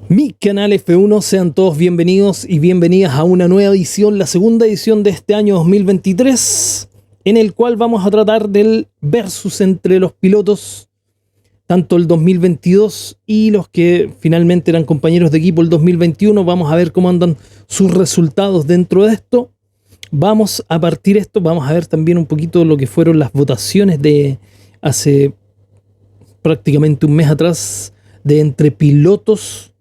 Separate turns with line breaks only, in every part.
Mi canal F1, sean todos bienvenidos y bienvenidas a una nueva edición, la segunda edición de este año 2023, en el cual vamos a tratar del versus entre los pilotos, tanto el 2022 y los que finalmente eran compañeros de equipo el 2021. Vamos a ver cómo andan sus resultados dentro de esto. Vamos a partir esto, vamos a ver también un poquito lo que fueron las votaciones de hace prácticamente un mes atrás, de entre pilotos,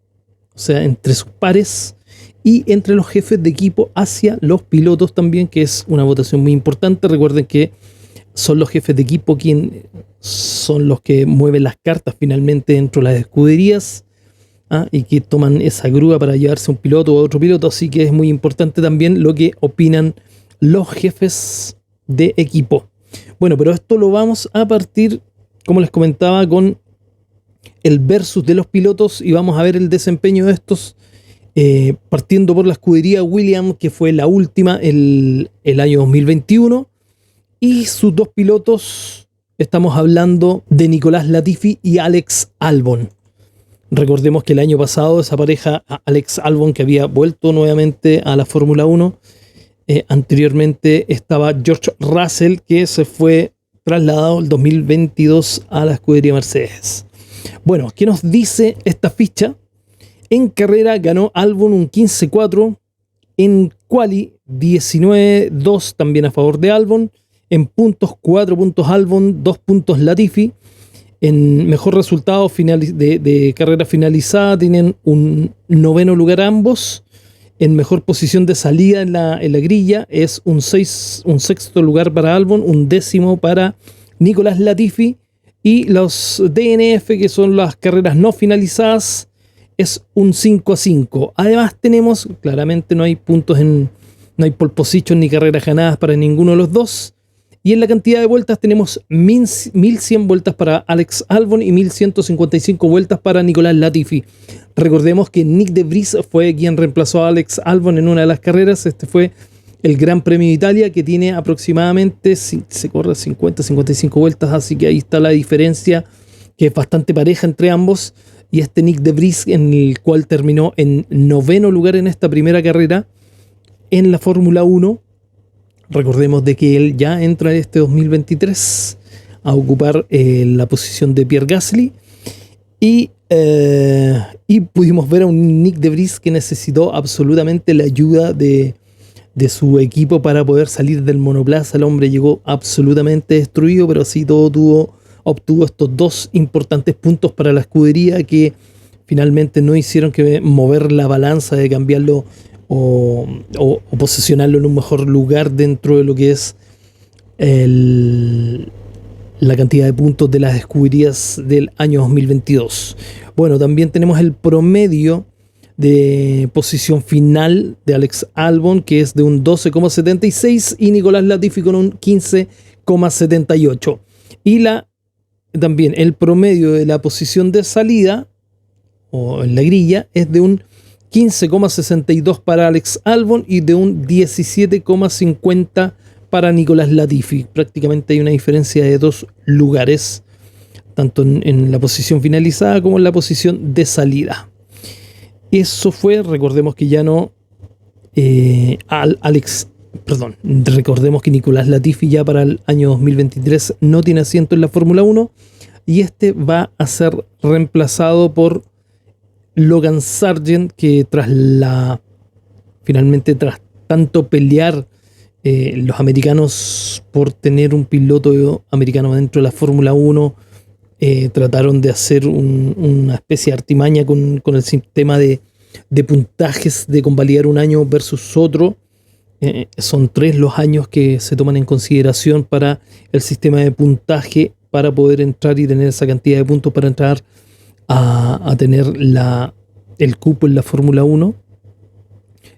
o sea, entre sus pares, y entre los jefes de equipo hacia los pilotos también, que es una votación muy importante. Recuerden que son los jefes de equipo quienes son los que mueven las cartas finalmente dentro de las escuderías, y que toman esa grúa para llevarse a un piloto o a otro piloto. Así que es muy importante también lo que opinan los jefes de equipo. Bueno, pero esto lo vamos a partir, como les comentaba, con el versus de los pilotos, y vamos a ver el desempeño de estos, partiendo por la escudería Williams, que fue la última el año 2021, y sus dos pilotos. Estamos hablando de Nicolás Latifi y Alex Albon. Recordemos que el año pasado esa pareja, Alex Albon, que había vuelto nuevamente a la Fórmula 1, anteriormente estaba George Russell, que se fue trasladado el 2022 a la escudería Mercedes. Bueno, ¿qué nos dice esta ficha? En carrera ganó Albon un 15-4, en quali 19-2 también a favor de Albon, en puntos 4 puntos Albon, 2 puntos Latifi. En mejor resultado de carrera finalizada tienen un 9º lugar ambos. En mejor posición de salida en la grilla es un 6º lugar para Albon, un 10º para Nicolás Latifi. Y los DNF, que son las carreras no finalizadas, es un 5-5. Además tenemos, claramente no hay puntos no hay pole position ni carreras ganadas para ninguno de los dos. Y en la cantidad de vueltas tenemos 1100 vueltas para Alex Albon y 1155 vueltas para Nicolás Latifi. Recordemos que Nick de Vries fue quien reemplazó a Alex Albon en una de las carreras. Este fue el Gran Premio de Italia, que tiene aproximadamente, se corre 50-55 vueltas, así que ahí está la diferencia, que es bastante pareja entre ambos. Y este Nick de Vries, en el cual terminó en 9º lugar en esta primera carrera en la Fórmula 1. Recordemos de que él ya entra este 2023 a ocupar la posición de Pierre Gasly, y pudimos ver a un Nick de Vries que necesitó absolutamente la ayuda de su equipo para poder salir del monoplaza. El hombre llegó absolutamente destruido, pero así todo obtuvo estos dos importantes puntos para la escudería, que finalmente no hicieron que mover la balanza de cambiarlo o posicionarlo en un mejor lugar dentro de lo que es la cantidad de puntos de las escuderías del año 2022. Bueno, también tenemos el promedio de posición final de Alex Albon, que es de un 12,76, y Nicolás Latifi con un 15,78. Y también el promedio de la posición de salida, o en la grilla, es de un 15,62 para Alex Albon y de un 17,50 para Nicolás Latifi. Prácticamente hay una diferencia de 2 lugares, tanto en la posición finalizada como en la posición de salida. Eso fue, recordemos que ya no recordemos que Nicolás Latifi ya para el año 2023 no tiene asiento en la Fórmula 1, y este va a ser reemplazado por Logan Sargent, que tras tanto pelear los americanos por tener un piloto americano dentro de la Fórmula 1, trataron de hacer una especie de artimaña con el sistema de puntajes, de convalidar un año versus otro. Son 3 los años que se toman en consideración para el sistema de puntaje, para poder entrar y tener esa cantidad de puntos para entrar a tener el cupo en la Fórmula 1.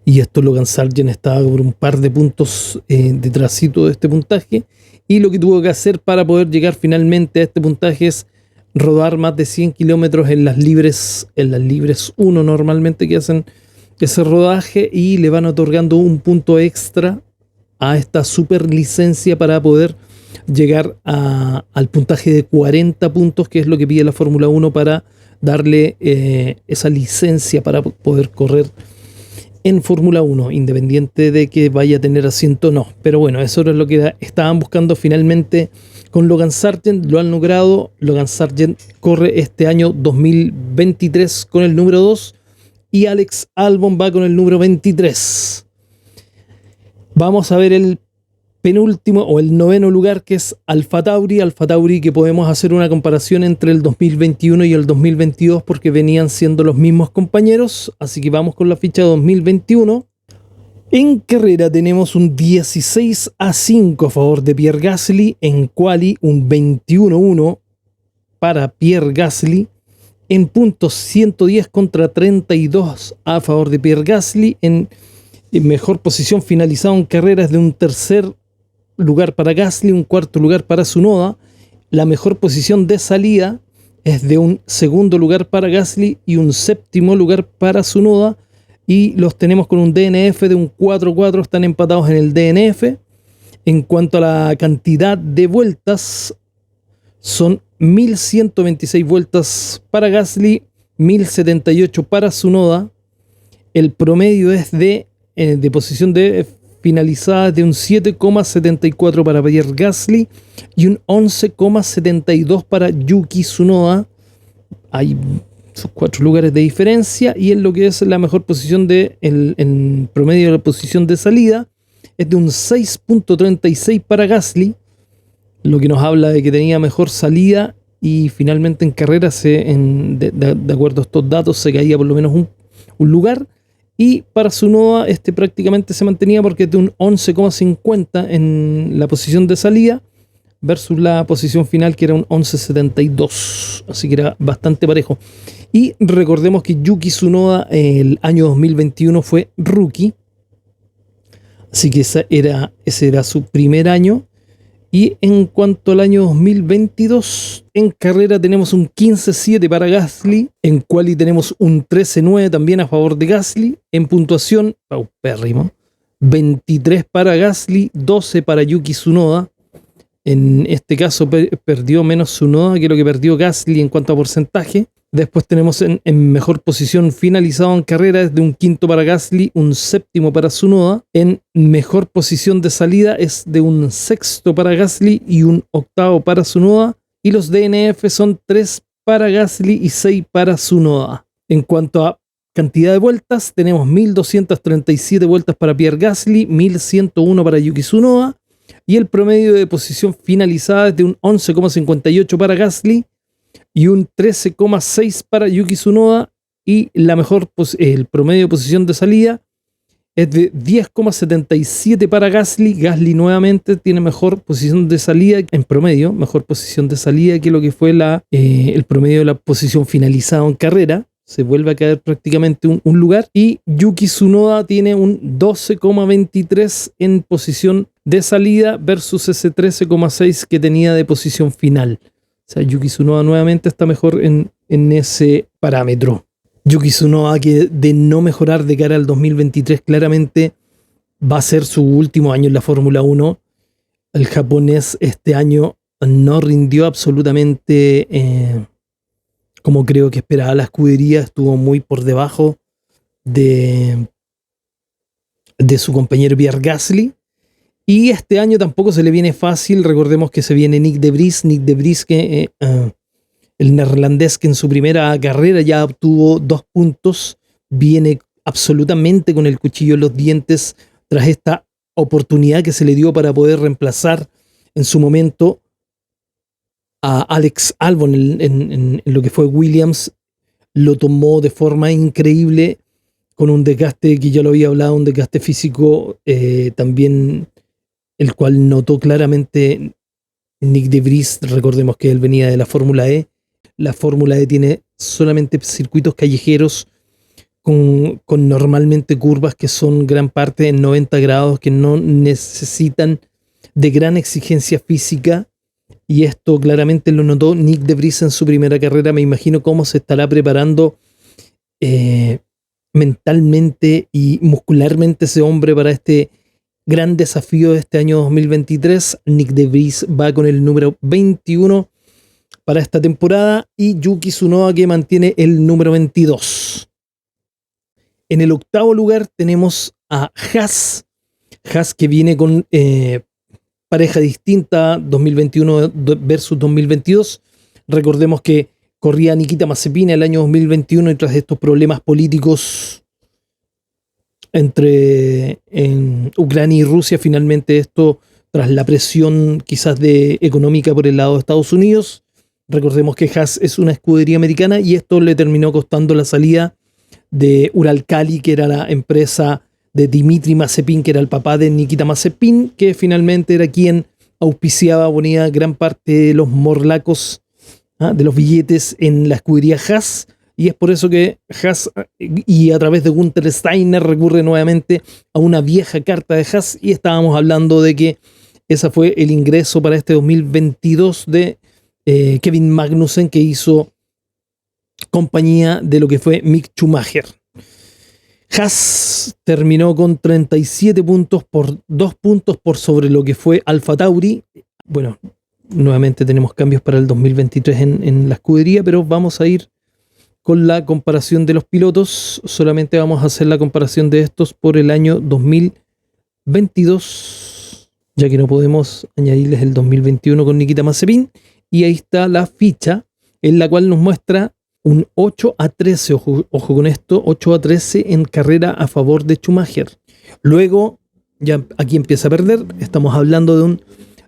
Y esto, Logan Sargent estaba por un par de puntos detrásito de este puntaje, y lo que tuvo que hacer para poder llegar finalmente a este puntaje es rodar más de 100 kilómetros en las libres 1 normalmente, que hacen ese rodaje, y le van otorgando un punto extra a esta super licencia para poder llegar al puntaje de 40 puntos, que es lo que pide la Fórmula 1 para darle esa licencia para poder correr en Fórmula 1, independiente de que vaya a tener asiento o no. Pero bueno, eso era lo que estaban buscando finalmente con Logan Sargent. Lo han logrado. Logan Sargent corre este año 2023 con el número 2 y Alex Albon va con el número 23. Vamos a ver el penúltimo o el noveno lugar, que es Alfa Tauri. Alfa Tauri, que podemos hacer una comparación entre el 2021 y el 2022 porque venían siendo los mismos compañeros. Así que vamos con la ficha 2021. En carrera tenemos un 16-5 a favor de Pierre Gasly. En quali un 21-1 para Pierre Gasly. En puntos 110 contra 32 a favor de Pierre Gasly. En mejor posición finalizado en carreras de un tercer lugar para Gasly, un cuarto lugar para Tsunoda. La mejor posición de salida es de un segundo lugar para Gasly y un séptimo lugar para Tsunoda. Y los tenemos con un DNF de un 4-4, están empatados en el DNF. En cuanto a la cantidad de vueltas, son 1126 vueltas para Gasly, 1078 para Tsunoda. El promedio es de posición de finalizada de un 7,74 para Pierre Gasly y un 11,72 para Yuki Tsunoda. Hay sus 4 lugares de diferencia, y en lo que es la mejor posición en promedio de la posición de salida es de un 6,36 para Gasly, lo que nos habla de que tenía mejor salida, y finalmente en carrera de acuerdo a estos datos se caía por lo menos un lugar. Y para Tsunoda prácticamente se mantenía porque es de un 11,50 en la posición de salida versus la posición final, que era un 11,72. Así que era bastante parejo. Y recordemos que Yuki Tsunoda el año 2021 fue rookie. Así que ese era su primer año. Y en cuanto al año 2022, en carrera tenemos un 15-7 para Gasly. En quali tenemos un 13-9 también a favor de Gasly. En puntuación, paupérrimo, 23 para Gasly, 12 para Yuki Tsunoda. En este caso perdió menos Tsunoda que lo que perdió Gasly en cuanto a porcentaje. Después tenemos en mejor posición finalizado en carrera es de un 5 para Gasly, un 7 para Tsunoda. En mejor posición de salida es de un 6 para Gasly y un 8 para Tsunoda. Y los DNF son 3 para Gasly y 6 para Tsunoda. En cuanto a cantidad de vueltas, tenemos 1237 vueltas para Pierre Gasly, 1101 para Yuki Tsunoda. Y el promedio de posición finalizada es de un 11,58 para Gasly y un 13,6 para Yuki Tsunoda, y el promedio de posición de salida es de 10,77 para Gasly. Gasly nuevamente tiene mejor posición de salida en promedio, mejor posición de salida que lo que fue el promedio de la posición finalizada en carrera. Se vuelve a caer prácticamente un lugar, y Yuki Tsunoda tiene un 12,23 en posición de salida versus ese 13,6 que tenía de posición final. O sea, Yuki Tsunoda nuevamente está mejor en ese parámetro. Yuki Tsunoda, que de no mejorar de cara al 2023, claramente va a ser su último año en la Fórmula 1. El japonés este año no rindió absolutamente como creo que esperaba la escudería. Estuvo muy por debajo de su compañero Pierre Gasly. Y este año tampoco se le viene fácil. Recordemos que se viene Nick de Vries, que el neerlandés, que en su primera carrera ya obtuvo 2 puntos, viene absolutamente con el cuchillo en los dientes tras esta oportunidad que se le dio para poder reemplazar en su momento a Alex Albon en lo que fue Williams. Lo tomó de forma increíble, con un desgaste que ya lo había hablado, un desgaste físico también, el cual notó claramente Nick de Vries. Recordemos que él venía de la Fórmula E. La Fórmula E tiene solamente circuitos callejeros con normalmente curvas que son gran parte en 90 grados, que no necesitan de gran exigencia física, y esto claramente lo notó Nick de Vries en su primera carrera. Me imagino cómo se estará preparando mentalmente y muscularmente ese hombre para este gran desafío de este año 2023. Nick de Vries va con el número 21 para esta temporada, y Yuki Tsunoda, que mantiene el número 22. En el octavo lugar tenemos a Haas. Haas, que viene con pareja distinta, 2021 versus 2022. Recordemos que corría Nikita Mazepin el año 2021 y tras estos problemas políticos entre Ucrania y Rusia, finalmente esto, tras la presión quizás económica por el lado de Estados Unidos, recordemos que Haas es una escudería americana y esto le terminó costando la salida de Uralkali, que era la empresa de Dmitry Mazepin, que era el papá de Nikita Mazepin, que finalmente era quien auspiciaba, ponía gran parte de los morlacos, de los billetes en la escudería Haas. Y es por eso que Haas, y a través de Gunther Steiner, recurre nuevamente a una vieja carta de Haas, y estábamos hablando de que ese fue el ingreso para este 2022 de Kevin Magnussen, que hizo compañía de lo que fue Mick Schumacher. Haas terminó con 37 puntos, por 2 puntos por sobre lo que fue Alfa Tauri. Bueno, nuevamente tenemos cambios para el 2023 en la escudería, pero vamos a ir con la comparación de los pilotos. Solamente vamos a hacer la comparación de estos por el año 2022, ya que no podemos añadirles el 2021 con Nikita Mazepin. Y ahí está la ficha, en la cual nos muestra un 8-13, ojo con esto, 8-13 en carrera a favor de Schumacher. Luego, ya aquí empieza a perder, estamos hablando de un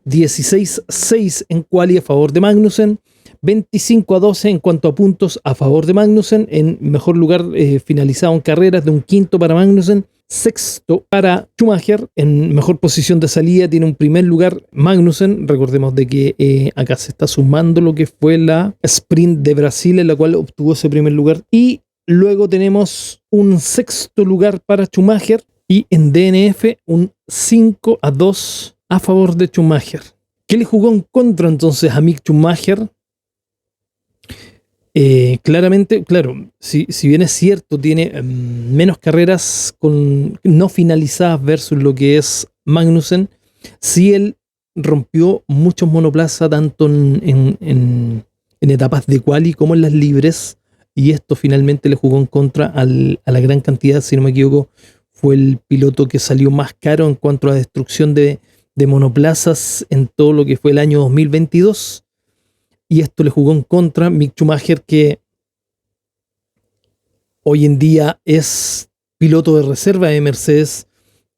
16-6 en quali a favor de Magnussen, 25-12 en cuanto a puntos a favor de Magnussen, en mejor lugar finalizado en carreras de un quinto para Magnussen, sexto para Schumacher. En mejor posición de salida tiene un primer lugar Magnussen. Recordemos de que acá se está sumando lo que fue la sprint de Brasil, en la cual obtuvo ese primer lugar, y luego tenemos un sexto lugar para Schumacher, y en DNF un 5-2 a favor de Schumacher. ¿Qué le jugó en contra entonces a Mick Schumacher? Claramente, claro, si bien es cierto, tiene menos carreras no finalizadas versus lo que es Magnussen, sí él rompió muchos monoplazas tanto en etapas de quali como en las libres, y esto finalmente le jugó en contra a la gran cantidad. Si no me equivoco, fue el piloto que salió más caro en cuanto a destrucción de monoplazas en todo lo que fue el año 2022. Y esto le jugó en contra Mick Schumacher, que hoy en día es piloto de reserva de Mercedes.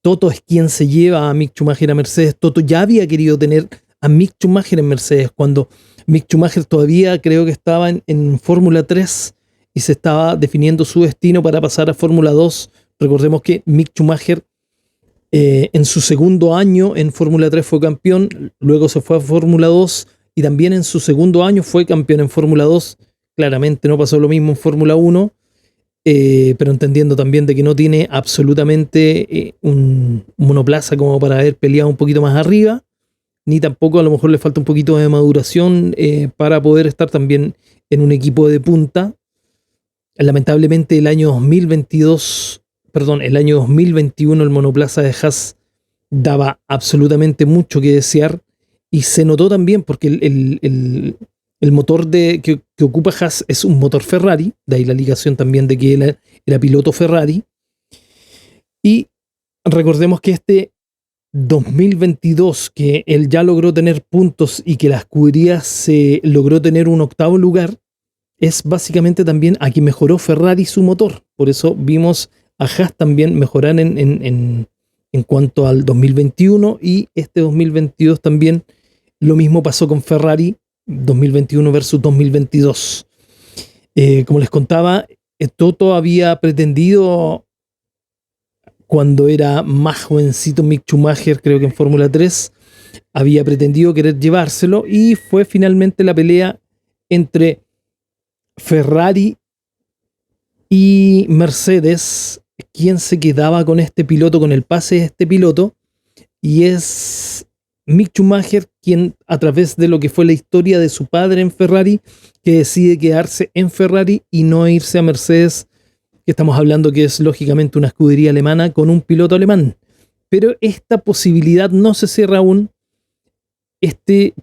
Toto es quien se lleva a Mick Schumacher a Mercedes. Toto ya había querido tener a Mick Schumacher en Mercedes cuando Mick Schumacher todavía creo que estaba en Fórmula 3 y se estaba definiendo su destino para pasar a Fórmula 2. Recordemos que Mick Schumacher en su segundo año en Fórmula 3 fue campeón, luego se fue a Fórmula 2 y también en su segundo año fue campeón en Fórmula 2. Claramente no pasó lo mismo en Fórmula 1, pero entendiendo también de que no tiene absolutamente un monoplaza como para haber peleado un poquito más arriba, ni tampoco a lo mejor le falta un poquito de maduración para poder estar también en un equipo de punta. Lamentablemente el año 2021 el monoplaza de Haas daba absolutamente mucho que desear. Y se notó también porque el motor que ocupa Haas es un motor Ferrari, de ahí la ligación también de que él era piloto Ferrari. Y recordemos que este 2022, que él ya logró tener puntos y que la escudería se logró tener un octavo lugar, es básicamente también a que mejoró Ferrari su motor. Por eso vimos a Haas también mejorar en cuanto al 2021, y este 2022 también. Lo mismo pasó con Ferrari, 2021 versus 2022. Como les contaba, Toto había pretendido, cuando era más jovencito Mick Schumacher, creo que en Fórmula 3, había pretendido querer llevárselo, y fue finalmente la pelea entre Ferrari y Mercedes quien se quedaba con este piloto, con el pase de este piloto, y es Mick Schumacher quien, a través de lo que fue la historia de su padre en Ferrari, que decide quedarse en Ferrari y no irse a Mercedes, que estamos hablando que es lógicamente una escudería alemana con un piloto alemán. Pero esta posibilidad no se cierra aún,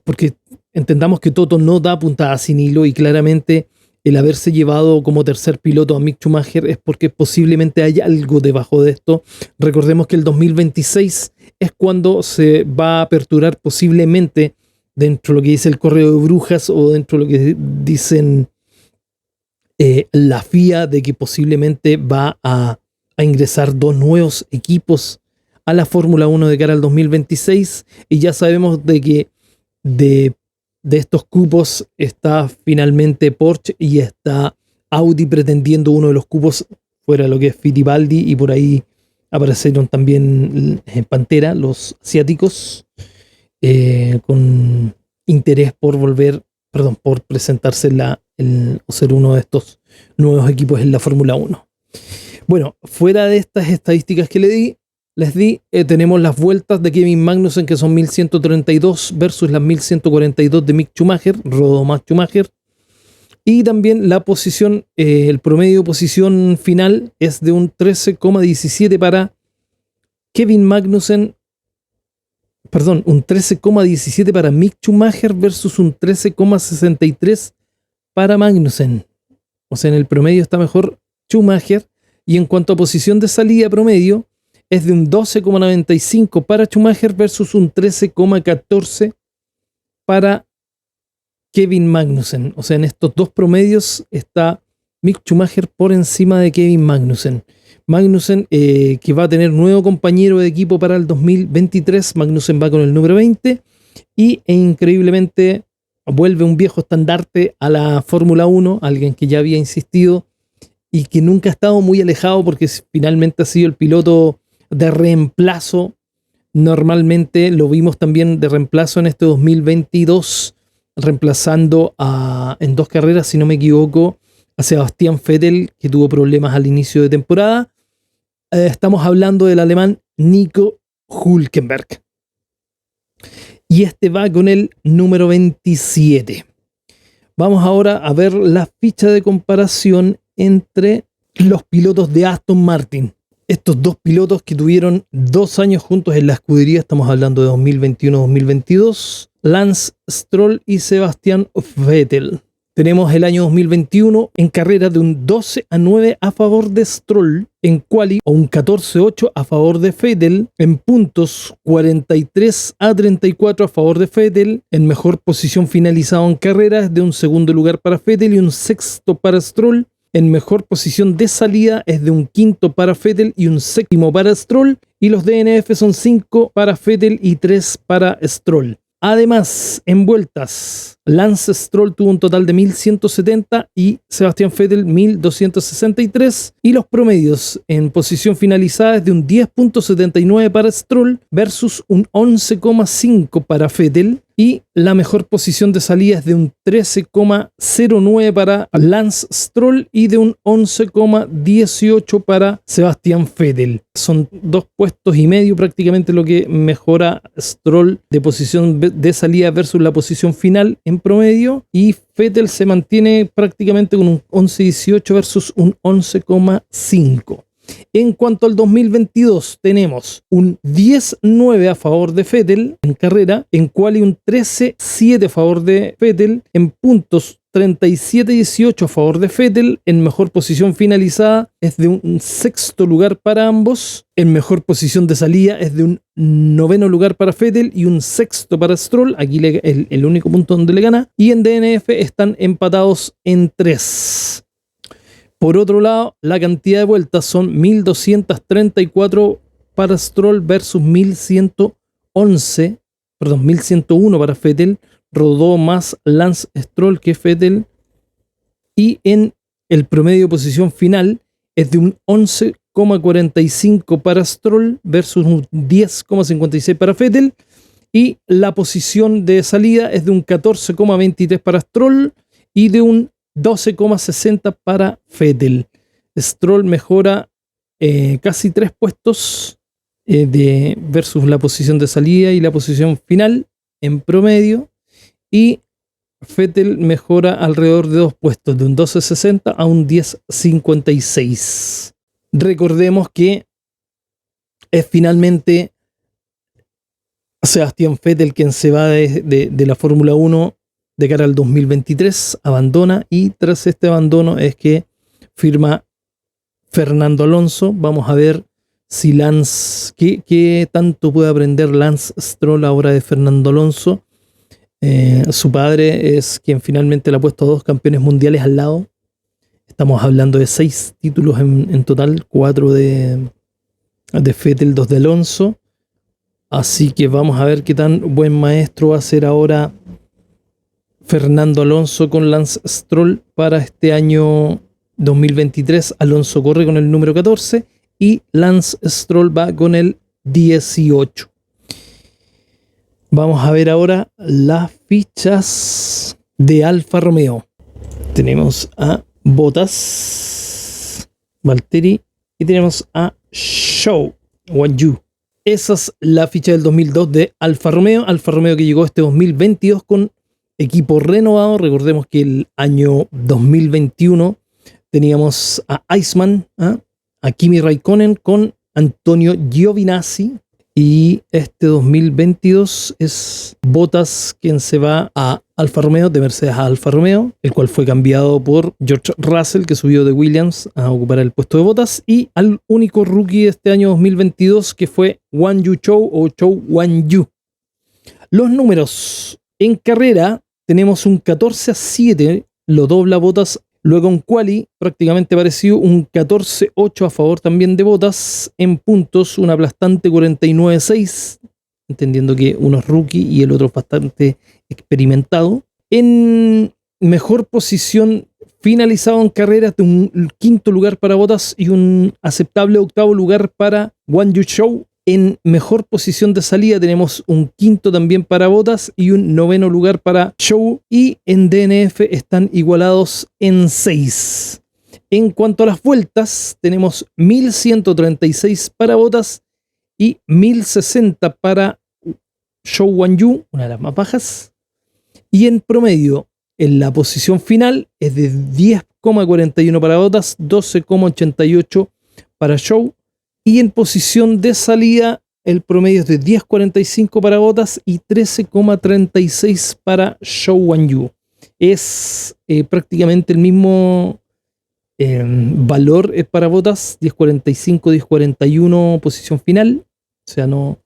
porque entendamos que Toto no da puntada sin hilo y claramente el haberse llevado como tercer piloto a Mick Schumacher es porque posiblemente hay algo debajo de esto. Recordemos que el 2026 es cuando se va a aperturar posiblemente, dentro de lo que dice el correo de brujas o dentro de lo que dicen la FIA, de que posiblemente va a ingresar 2 nuevos equipos a la Fórmula 1 de cara al 2026, y ya sabemos de que de estos cupos está finalmente Porsche y está Audi pretendiendo uno de los cupos, fuera lo que es Fittipaldi, y por ahí aparecieron también Pantera, los asiáticos, con interés por por presentarse o ser uno de estos nuevos equipos en la Fórmula 1. Bueno, fuera de estas estadísticas que les di, tenemos las vueltas de Kevin Magnussen, que son 1132 versus las 1142 de Mick Schumacher, rodó más Schumacher. Y también la posición, el promedio de posición final es de un 13,17 para Kevin Magnussen, perdón, un 13,17 para Mick Schumacher versus un 13,63 para Magnussen. O sea, en el promedio está mejor Schumacher. Y en cuanto a posición de salida promedio, es de un 12,95 para Schumacher versus un 13,14 para Kevin Magnussen. O sea, en estos dos promedios está Mick Schumacher por encima de Kevin Magnussen. Magnussen, que va a tener nuevo compañero de equipo para el 2023. Magnussen va con el número 20 e increíblemente vuelve un viejo estandarte a la Fórmula 1, alguien que ya había insistido y que nunca ha estado muy alejado, porque finalmente ha sido el piloto de reemplazo. Normalmente lo vimos también de reemplazo en este 2022, reemplazando en 2 carreras, si no me equivoco, a Sebastián Vettel, que tuvo problemas al inicio de temporada. Estamos hablando del alemán Nico Hülkenberg. Y este va con el número 27. Vamos ahora a ver la ficha de comparación entre los pilotos de Aston Martin. Estos dos pilotos que tuvieron 2 años juntos en la escudería, estamos hablando de 2021-2022, Lance Stroll y Sebastián Vettel. Tenemos el año 2021 en carrera de un 12-9 a favor de Stroll, en quali, o un 14-8 a favor de Vettel, en puntos 43-34 a favor de Vettel, en mejor posición finalizado en carrera es de un segundo lugar para Vettel y un sexto para Stroll. En mejor posición de salida es de un quinto para Vettel y un séptimo para Stroll, y los DNF son 5 para Vettel y 3 para Stroll. Además, en vueltas, Lance Stroll tuvo un total de 1170 y Sebastián Vettel 1263, y los promedios en posición finalizada es de un 10,79 para Stroll versus un 11,5 para Vettel, y la mejor posición de salida es de un 13,09 para Lance Stroll y de un 11,18 para Sebastián Vettel. Son 2,5 puestos prácticamente lo que mejora Stroll de posición de salida versus la posición final en promedio, y Vettel se mantiene prácticamente con un 11,18 versus un 11,5. En cuanto al 2022, tenemos un 10-9 a favor de Vettel en carrera, en quali un 13-7 a favor de Vettel, en puntos 37-18 a favor de Vettel, en mejor posición finalizada es de un sexto lugar para ambos, en mejor posición de salida es de un noveno lugar para Vettel y un sexto para Stroll, aquí el único punto donde le gana, y en DNF están empatados en 3. Por otro lado, la cantidad de vueltas son 1234 para Stroll versus 1101 para Vettel. Rodó más Lance Stroll que Vettel. Y en el promedio de posición final es de un 11,45 para Stroll versus un 10,56 para Vettel. Y la posición de salida es de un 14,23 para Stroll y de un 12,60 para Vettel. Stroll mejora casi 3 puestos versus la posición de salida y la posición final en promedio, y Vettel mejora alrededor de 2 puestos, de un 12,60 a un 10,56. Recordemos que es finalmente Sebastián Vettel quien se va de la Fórmula 1 de cara al 2023, abandona, y tras este abandono es que firma Fernando Alonso. Vamos a ver si Lance, qué tanto puede aprender Lance Stroll ahora de Fernando Alonso. Su padre es quien finalmente le ha puesto 2 campeones mundiales al lado. Estamos hablando de 6 títulos en total, 4 de Vettel, 2 de Alonso. Así que vamos a ver qué tan buen maestro va a ser ahora Fernando Alonso con Lance Stroll para este año 2023. Alonso corre con el número 14 y Lance Stroll va con el 18. Vamos a ver ahora las fichas de Alfa Romeo. Tenemos a Bottas, Valtteri, y tenemos a Zhou Guanyu. Esa es la ficha del 2002 de Alfa Romeo. Alfa Romeo que llegó este 2022 con equipo renovado. Recordemos que el año 2021 teníamos a Iceman, a Kimi Raikkonen con Antonio Giovinazzi. Y este 2022 es Bottas quien se va a Alfa Romeo, de Mercedes a Alfa Romeo, el cual fue cambiado por George Russell, que subió de Williams a ocupar el puesto de Bottas, y al único rookie de este año 2022 que fue Guanyu Zhou o Zhou Guanyu. Los números en carrera tenemos un 14-7, lo dobla Bottas. Luego en quali prácticamente parecido, un 14-8 a favor también de Bottas. En puntos un aplastante 49-6, entendiendo que uno es rookie y el otro es bastante experimentado. En mejor posición finalizado en carreras, de un quinto lugar para Bottas y un aceptable octavo lugar para Guanyu Zhou. En mejor posición de salida tenemos un quinto también para Bottas y un noveno lugar para Zhou, y en DNF están igualados en 6. En cuanto a las vueltas, tenemos 1136 para Bottas y 1060 para Zhou Guanyu, una de las más bajas. Y en promedio, en la posición final es de 10,41 para Bottas, 12,88 para Zhou. Y en posición de salida, el promedio es de 10,45 para Bottas y 13,36 para Zhou Guanyu. Es prácticamente el mismo valor para Bottas, 10,45, 10,41 posición final. O sea, no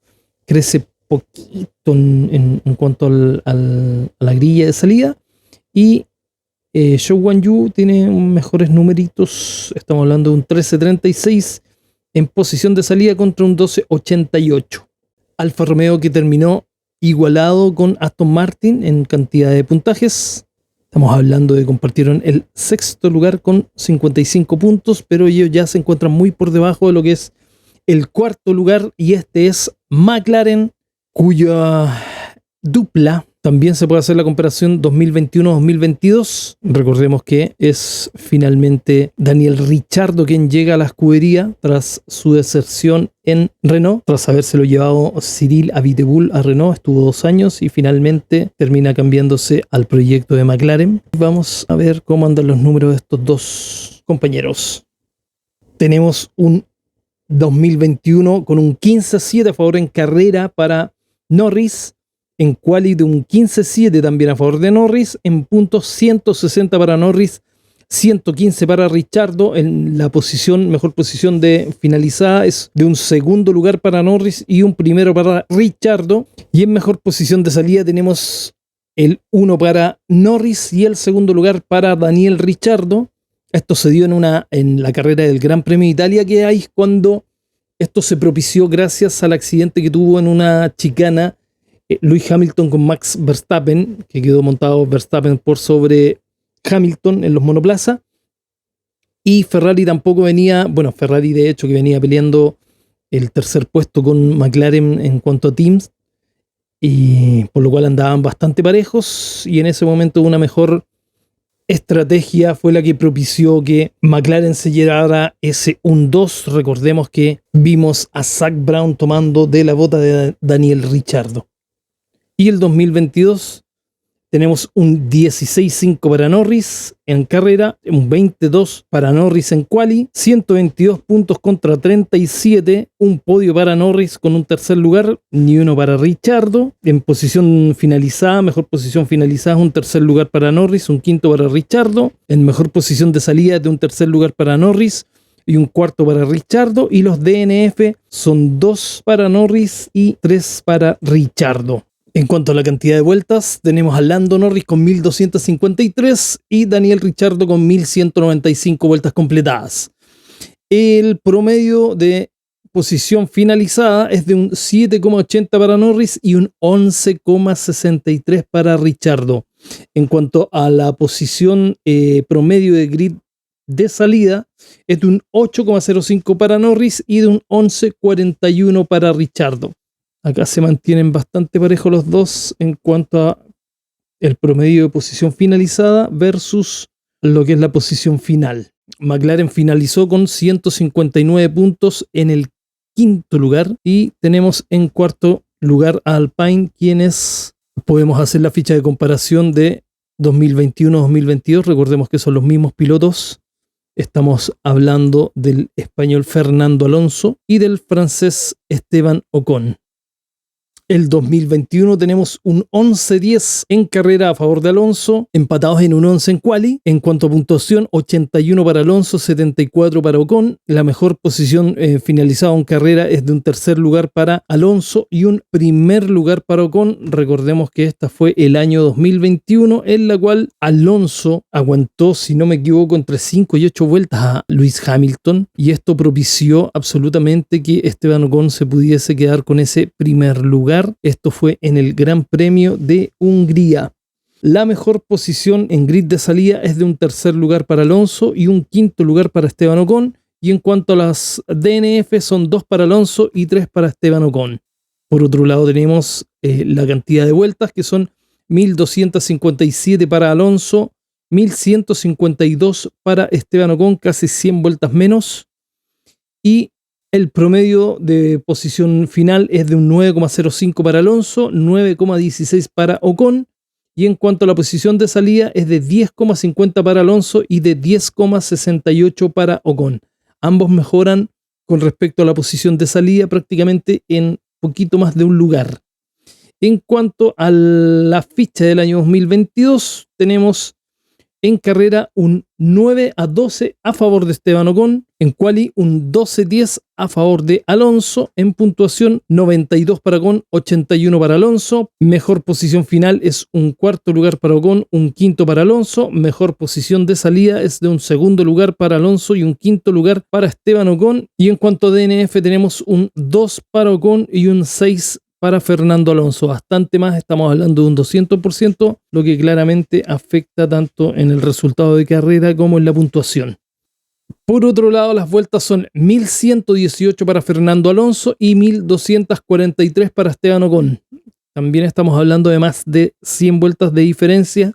crece poquito en cuanto a la grilla de salida. Y Zhou Guanyu tiene mejores numeritos. Estamos hablando de un 13,36 en posición de salida contra un 12,88. Alfa Romeo que terminó igualado con Aston Martin en cantidad de puntajes. Estamos hablando de que compartieron el sexto lugar con 55 puntos, pero ellos ya se encuentran muy por debajo de lo que es el cuarto lugar, y este es McLaren, cuya dupla también se puede hacer la comparación 2021-2022. Recordemos que es finalmente Daniel Ricciardo quien llega a la escudería tras su deserción en Renault, tras habérselo llevado Cyril Abiteboul a Renault. Estuvo 2 años y finalmente termina cambiándose al proyecto de McLaren. Vamos a ver cómo andan los números de estos dos compañeros. Tenemos un 2021 con un 15-7 a favor en carrera para Norris, en quali de un 15-7 también a favor de Norris, en puntos 160 para Norris, 115 para Ricciardo. En la posición, mejor posición de finalizada es de un segundo lugar para Norris y un primero para Ricciardo, y en mejor posición de salida tenemos el 1 para Norris y el segundo lugar para Daniel Ricciardo. Esto se dio en la carrera del Gran Premio de Italia, que hay cuando esto se propició gracias al accidente que tuvo en una chicana Lewis Hamilton con Max Verstappen, que quedó montado Verstappen por sobre Hamilton en los monoplaza. Y Ferrari tampoco venía, Ferrari de hecho que venía peleando el tercer puesto con McLaren en cuanto a teams, y por lo cual andaban bastante parejos, y en ese momento una mejor estrategia fue la que propició que McLaren se llevara ese 1-2. Recordemos que vimos a Zak Brown tomando de la bota de Daniel Ricciardo. Y el 2022 Tenemos un 16.5 para Norris en carrera, un 22 para Norris en quali, 122 puntos contra 37, un podio para Norris con un tercer lugar, ni uno para Ricciardo. En posición finalizada, mejor posición finalizada, un tercer lugar para Norris, un quinto para Ricciardo. En mejor posición de salida, de un tercer lugar para Norris y un cuarto para Ricciardo. Y los DNF son 2 para Norris y 3 para Ricciardo. En cuanto a la cantidad de vueltas, tenemos a Lando Norris con 1.253 y Daniel Ricciardo con 1.195 vueltas completadas. El promedio de posición finalizada es de un 7,80 para Norris y un 11,63 para Ricciardo. En cuanto a la posición promedio de grid de salida, es de un 8,05 para Norris y de un 11,41 para Ricciardo. Acá se mantienen bastante parejos los dos en cuanto a el promedio de posición finalizada versus lo que es la posición final. McLaren finalizó con 159 puntos en el quinto lugar y tenemos en cuarto lugar a Alpine, quienes podemos hacer la ficha de comparación de 2021-2022. Recordemos que son los mismos pilotos. Estamos hablando del español Fernando Alonso y del francés Esteban Ocon. El 2021 tenemos un 11-10 en carrera a favor de Alonso, empatados en un 11 en quali. En cuanto a puntuación, 81 para Alonso, 74 para Ocon. La mejor posición finalizada en carrera es de un tercer lugar para Alonso y un primer lugar para Ocon. Recordemos que esta fue el año 2021, en la cual Alonso aguantó, si no me equivoco, entre 5 y 8 vueltas a Lewis Hamilton, y esto propició absolutamente que Esteban Ocon se pudiese quedar con ese primer lugar. Esto fue en el Gran Premio de Hungría. La mejor posición en grid de salida es de un tercer lugar para Alonso y un quinto lugar para Esteban Ocon. Y en cuanto a las DNF, son 2 para Alonso y 3 para Esteban Ocon. Por otro lado, tenemos la cantidad de vueltas, que son 1.257 para Alonso, 1.152 para Esteban Ocon, casi 100 vueltas menos. Y el promedio de posición final es de un 9,05 para Alonso, 9,16 para Ocon. Y en cuanto a la posición de salida, es de 10,50 para Alonso y de 10,68 para Ocon. Ambos mejoran con respecto a la posición de salida prácticamente en poquito más de un lugar. En cuanto a la ficha del año 2022, tenemos en carrera un 9-12 a favor de Esteban Ocon, en quali un 12-10 a favor de Alonso, en puntuación 92 para Ocon, 81 para Alonso. Mejor posición final es un cuarto lugar para Ocon, un quinto para Alonso. Mejor posición de salida es de un segundo lugar para Alonso y un quinto lugar para Esteban Ocon. Y en cuanto a DNF, tenemos un 2 para Ocon y un 6 para Fernando Alonso. Bastante más, estamos hablando de un 200%, lo que claramente afecta tanto en el resultado de carrera como en la puntuación. Por otro lado, las vueltas son 1.118 para Fernando Alonso y 1.243 para Esteban Ocon. También estamos hablando de más de 100 vueltas de diferencia,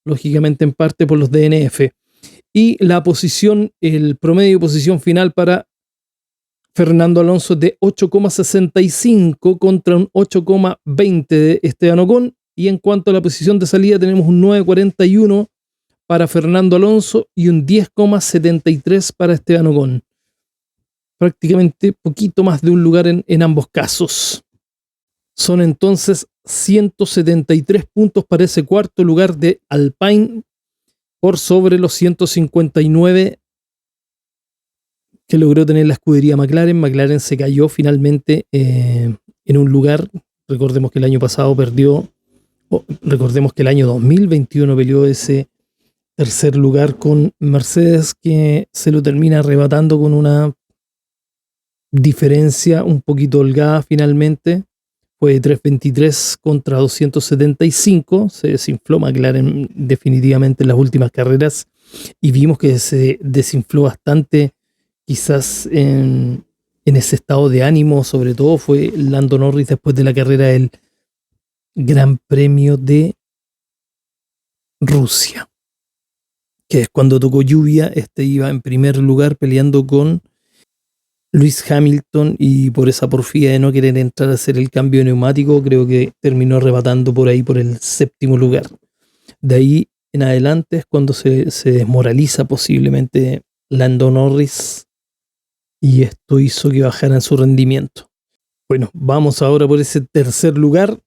lógicamente en parte por los DNF. Y la posición, el promedio de posición final para Fernando Alonso de 8,65 contra un 8,20 de Esteban Ocon. Y en cuanto a la posición de salida, tenemos un 9,41 para Fernando Alonso y un 10,73 para Esteban Ocon. Prácticamente poquito más de un lugar en ambos casos. Son entonces 173 puntos para ese cuarto lugar de Alpine por sobre los 159 que logró tener la escudería McLaren. McLaren se cayó finalmente en un lugar. Recordemos que el año pasado perdió, recordemos que el año 2021 peleó ese tercer lugar con Mercedes, que se lo termina arrebatando con una diferencia un poquito holgada finalmente. Fue de 323 contra 275. Se desinfló McLaren definitivamente en las últimas carreras y vimos que se desinfló bastante. Quizás en ese estado de ánimo, sobre todo, fue Lando Norris después de la carrera del Gran Premio de Rusia, que es cuando tocó lluvia. Iba en primer lugar peleando con Lewis Hamilton, y por esa porfía de no querer entrar a hacer el cambio de neumático, creo que terminó arrebatando por ahí por el séptimo lugar. De ahí en adelante es cuando se desmoraliza posiblemente Lando Norris y esto hizo que bajaran su rendimiento. Bueno, vamos ahora por ese tercer lugar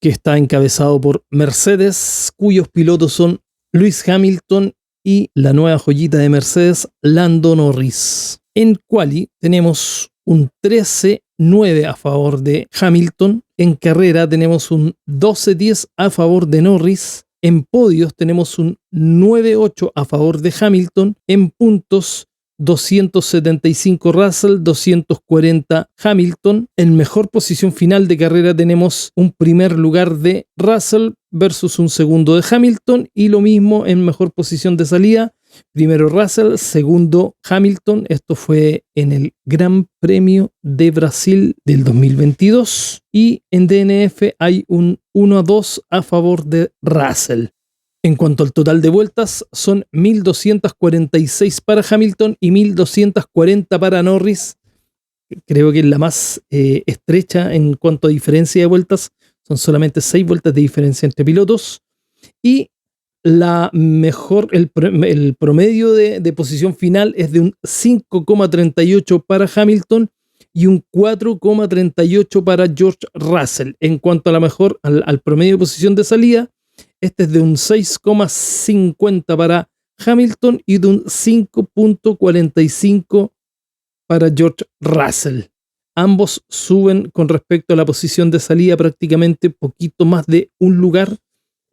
que está encabezado por Mercedes, cuyos pilotos son Lewis Hamilton y la nueva joyita de Mercedes, Lando Norris. En quali tenemos un 13-9 a favor de Hamilton. En carrera tenemos un 12-10 a favor de Norris. En podios tenemos un 9-8 a favor de Hamilton. En puntos 275 Russell, 240 Hamilton. En mejor posición final de carrera tenemos un primer lugar de Russell versus un segundo de Hamilton, y lo mismo en mejor posición de salida. Primero Russell, segundo Hamilton. Esto fue en el Gran Premio de Brasil del 2022. Y en DNF hay un 1-2 a favor de Russell. En cuanto al total de vueltas, son 1246 para Hamilton y 1240 para Norris. Creo que es la más estrecha en cuanto a diferencia de vueltas. Son solamente 6 vueltas de diferencia entre pilotos. Y la mejor, el promedio de posición final es de un 5,38 para Hamilton y un 4,38 para George Russell. En cuanto a la mejor, al promedio de posición de salida, este es de un 6,50 para Hamilton y de un 5,45 para George Russell. Ambos suben con respecto a la posición de salida prácticamente poquito más de un lugar,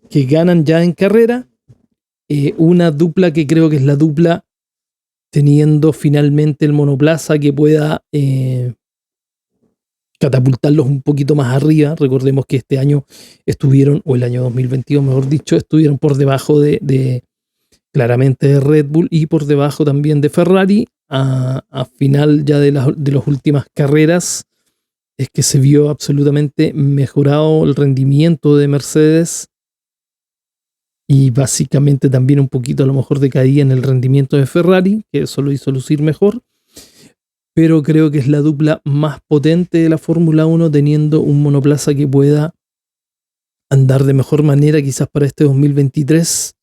que ganan ya en carrera. Una dupla que creo que es la dupla teniendo finalmente el monoplaza que pueda catapultarlos un poquito más arriba. Recordemos que este año estuvieron, o el año 2022 mejor dicho, estuvieron por debajo de claramente de Red Bull y por debajo también de Ferrari. A final ya de las últimas carreras es que se vio absolutamente mejorado el rendimiento de Mercedes, y básicamente también un poquito a lo mejor decaía en el rendimiento de Ferrari, que eso lo hizo lucir mejor. Pero creo que es la dupla más potente de la Fórmula 1, teniendo un monoplaza que pueda andar de mejor manera quizás para este 2023.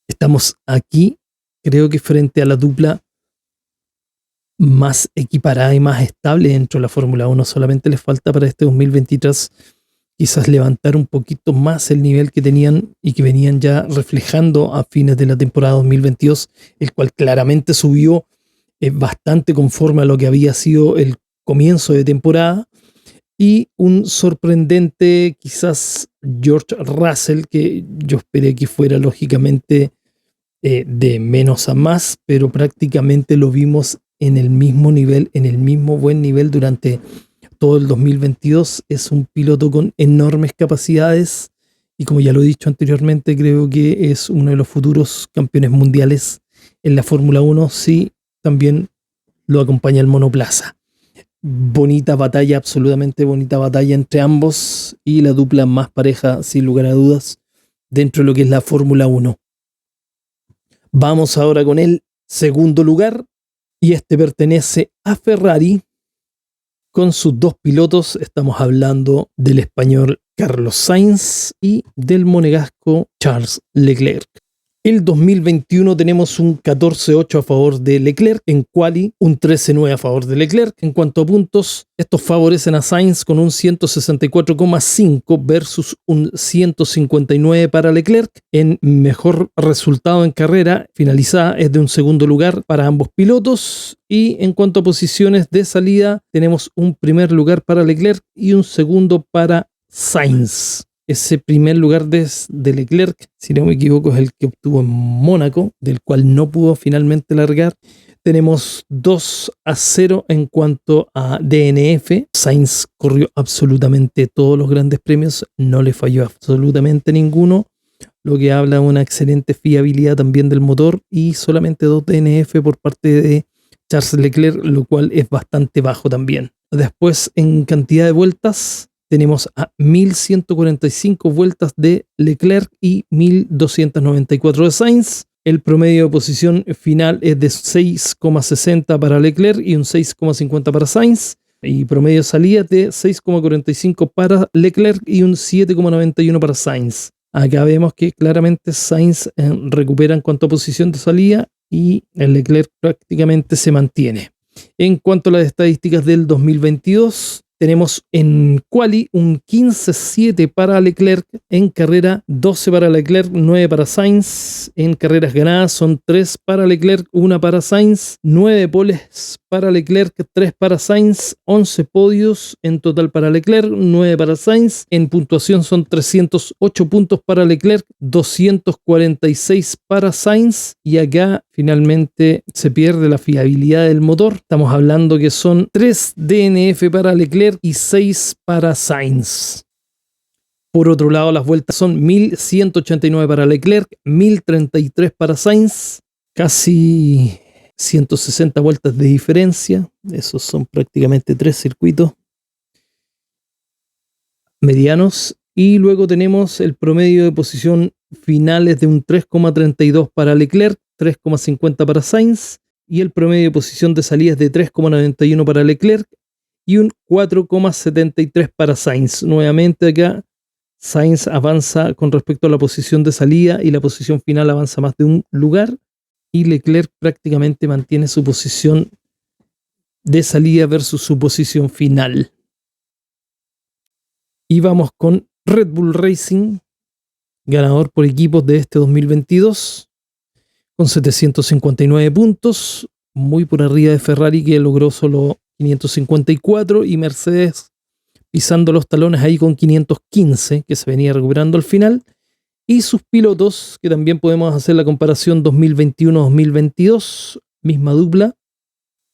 Estamos aquí, creo que frente a la dupla más equiparada y más estable dentro de la Fórmula 1. Solamente les falta para este 2023 quizás levantar un poquito más el nivel que tenían y que venían ya reflejando a fines de la temporada 2022, el cual claramente subió bastante conforme a lo que había sido el comienzo de temporada. Y un sorprendente quizás George Russell, que yo esperé que fuera lógicamente de menos a más, pero prácticamente lo vimos en el mismo nivel, en el mismo buen nivel durante todo el 2022. Es un piloto con enormes capacidades y, como ya lo he dicho anteriormente, creo que es uno de los futuros campeones mundiales en la Fórmula 1 si también lo acompaña el monoplaza. Bonita batalla, absolutamente bonita batalla entre ambos, y la dupla más pareja sin lugar a dudas dentro de lo que es la Fórmula 1. Vamos ahora con el segundo lugar, y este pertenece a Ferrari. Con sus dos pilotos estamos hablando del español Carlos Sainz y del monegasco Charles Leclerc. El 2021 tenemos un 14-8 a favor de Leclerc en quali, un 13-9 a favor de Leclerc. En cuanto a puntos, estos favorecen a Sainz con un 164,5 versus un 159 para Leclerc. En mejor resultado en carrera finalizada es de un segundo lugar para ambos pilotos. Y en cuanto a posiciones de salida, tenemos un primer lugar para Leclerc y un segundo para Sainz. Ese primer lugar de Leclerc, si no me equivoco, es el que obtuvo en Mónaco, del cual no pudo finalmente largar. Tenemos 2-0 en cuanto a DNF. Sainz corrió absolutamente todos los grandes premios, no le falló absolutamente ninguno, lo que habla de una excelente fiabilidad también del motor, y solamente 2 DNF por parte de Charles Leclerc, lo cual es bastante bajo también. Después, en cantidad de vueltas, tenemos a 1145 vueltas de Leclerc y 1294 de Sainz. El promedio de posición final es de 6,60 para Leclerc y un 6,50 para Sainz. Y promedio de salida de 6,45 para Leclerc y un 7,91 para Sainz. Acá vemos que claramente Sainz recupera en cuanto a posición de salida y el Leclerc prácticamente se mantiene. En cuanto a las estadísticas del 2022, tenemos en quali un 15-7 para Leclerc, en carrera 12 para Leclerc, 9 para Sainz, en carreras ganadas son 3 para Leclerc, 1 para Sainz, 9 poles para Leclerc, 3 para Sainz, 11 podios en total para Leclerc, 9 para Sainz, en puntuación son 308 puntos para Leclerc, 246 para Sainz, y acá finalmente se pierde la fiabilidad del motor. Estamos hablando que son 3 DNF para Leclerc y 6 para Sainz. Por otro lado, las vueltas son 1189 para Leclerc, 1033 para Sainz, casi 160 vueltas de diferencia. Esos son prácticamente 3 circuitos medianos. Y luego tenemos el promedio de posición finales de un 3,32 para Leclerc, 3,50 para Sainz, y el promedio de posición de salidas de 3,91 para Leclerc y un 4,73 para Sainz. Nuevamente acá Sainz avanza con respecto a la posición de salida y la posición final avanza más de un lugar, y Leclerc prácticamente mantiene su posición de salida versus su posición final. Y vamos con Red Bull Racing, ganador por equipos de este 2022, con 759 puntos, muy por arriba de Ferrari, que logró solo 554, y Mercedes pisando los talones ahí con 515, que se venía recuperando al final. Y sus pilotos, que también podemos hacer la comparación 2021-2022, misma dupla.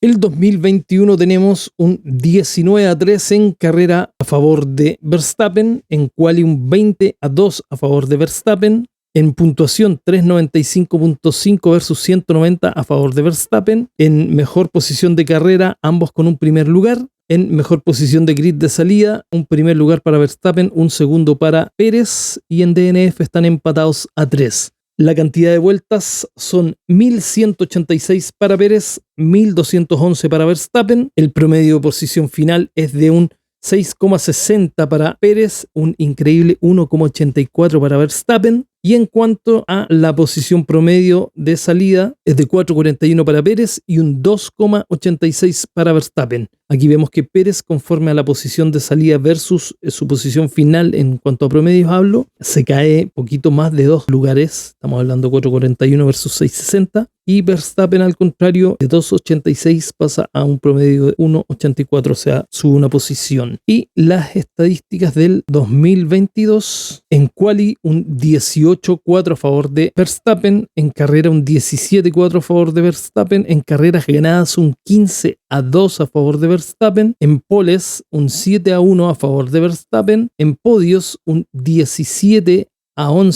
El 2021 tenemos un 19-3 en carrera a favor de Verstappen, en quali un 20-2 a favor de Verstappen, en puntuación 395.5 versus 190 a favor de Verstappen, en mejor posición de carrera ambos con un primer lugar, en mejor posición de grid de salida un primer lugar para Verstappen, un segundo para Pérez, y en DNF están empatados a 3. La cantidad de vueltas son 1186 para Pérez, 1211 para Verstappen. El promedio de posición final es de un 6,60 para Pérez, un increíble 1,84 para Verstappen. Y en cuanto a la posición promedio de salida, es de 4,41 para Pérez y un 2,86 para Verstappen. Aquí vemos que Pérez, conforme a la posición de salida versus su posición final en cuanto a promedios hablo, se cae poquito más de 2 lugares. Estamos hablando 4,41 versus 6,60. Y Verstappen, al contrario, de 2,86 pasa a un promedio de 1,84, o sea, sube una posición. Y las estadísticas del 2022, en quali un 18,4 a favor de Verstappen, en carrera un 17,4 a favor de Verstappen, en carreras ganadas un 15-2 a favor de Verstappen, en poles un 7-1 a favor de Verstappen, en podios un 17-11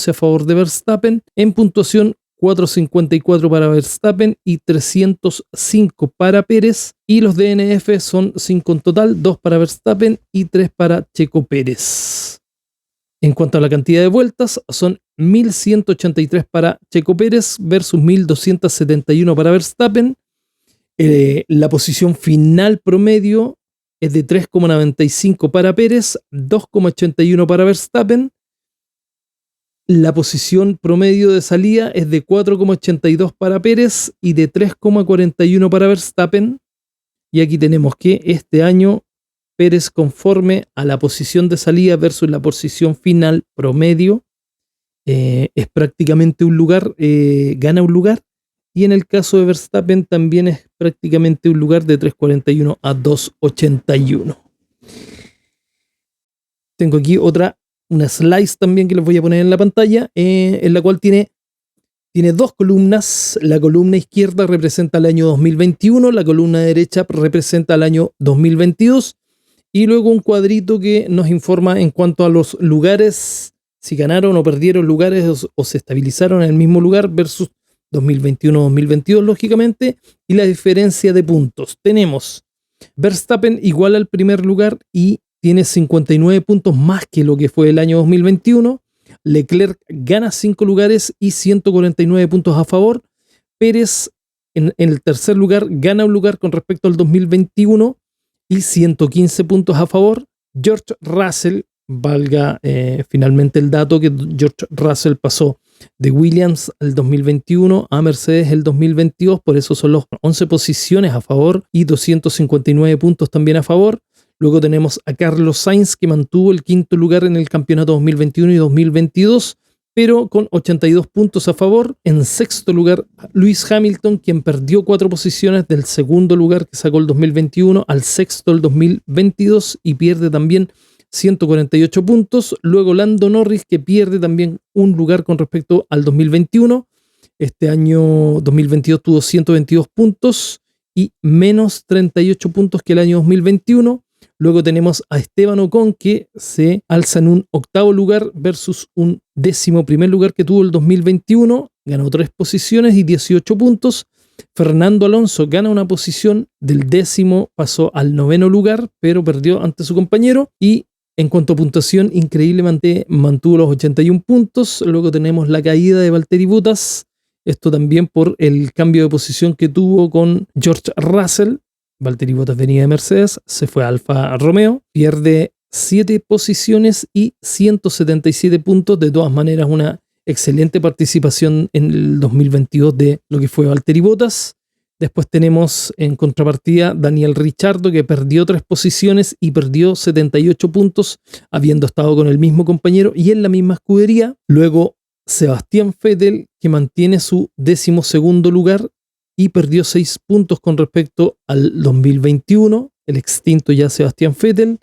a favor de Verstappen, en puntuación 454 para Verstappen y 305 para Pérez, y los DNF son 5 en total, 2 para Verstappen y 3 para Checo Pérez. En cuanto a la cantidad de vueltas, son 1183 para Checo Pérez versus 1271 para Verstappen. La posición final promedio es de 3,95 para Pérez, 2,81 para Verstappen. La posición promedio de salida es de 4,82 para Pérez y de 3,41 para Verstappen. Y aquí tenemos que este año Pérez, conforme a la posición de salida versus la posición final promedio, es prácticamente un lugar, gana un lugar. Y en el caso de Verstappen también es prácticamente un lugar de 3,41 a 2,81. Tengo aquí una slice también que les voy a poner en la pantalla, en la cual tiene 2 columnas. La columna izquierda representa el año 2021, la columna derecha representa el año 2022, y luego un cuadrito que nos informa en cuanto a los lugares, si ganaron o perdieron lugares o se estabilizaron en el mismo lugar versus 2021-2022, lógicamente, y la diferencia de puntos. Tenemos Verstappen igual al primer lugar y tiene 59 puntos más que lo que fue el año 2021. Leclerc gana 5 lugares y 149 puntos a favor. Pérez en el tercer lugar gana un lugar con respecto al 2021 y 115 puntos a favor. George Russell valga finalmente el dato que George Russell pasó de Williams al 2021 a Mercedes el 2022, por eso son los 11 posiciones a favor y 259 puntos también a favor. Luego tenemos a Carlos Sainz, que mantuvo el quinto lugar en el campeonato 2021 y 2022, pero con 82 puntos a favor. En sexto lugar, Lewis Hamilton, quien perdió 4 posiciones del segundo lugar que sacó el 2021 al sexto el 2022 y pierde también 148 puntos. Luego Lando Norris, que pierde también un lugar con respecto al 2021. Este año 2022 tuvo 122 puntos y menos 38 puntos que el año 2021. Luego tenemos a Esteban Ocon, que se alza en un octavo lugar versus un 11º lugar que tuvo el 2021. Ganó 3 posiciones y 18 puntos. Fernando Alonso gana una posición, del 10º pasó al 9º lugar, pero perdió ante su compañero. Y en cuanto a puntuación, increíblemente mantuvo los 81 puntos. Luego tenemos la caída de Valtteri Bottas. Esto también por el cambio de posición que tuvo con George Russell. Valtteri Bottas venía de Mercedes, se fue a Alfa Romeo, pierde 7 posiciones y 177 puntos. De todas maneras, una excelente participación en el 2022 de lo que fue Valtteri Bottas. Después tenemos en contrapartida Daniel Ricciardo, que perdió 3 posiciones y perdió 78 puntos, habiendo estado con el mismo compañero y en la misma escudería. Luego Sebastián Vettel, que mantiene su 12º lugar y perdió 6 puntos con respecto al 2021, el extinto ya Sebastián Vettel.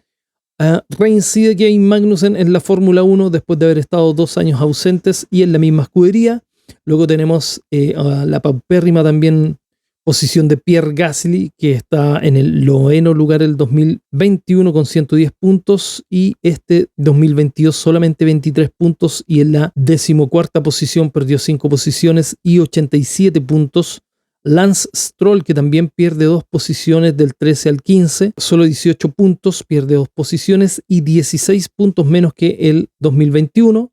Reincide Kevin Magnussen en la Fórmula 1 después de haber estado 2 años ausentes y en la misma escudería. Luego tenemos a la paupérrima también posición de Pierre Gasly, que está en el 9º lugar el 2021 con 110 puntos y este 2022 solamente 23 puntos y en la 14ª posición perdió 5 posiciones y 87 puntos. Lance Stroll, que también pierde 2 posiciones del 13 al 15, solo 18 puntos, pierde 2 posiciones y 16 puntos menos que el 2021.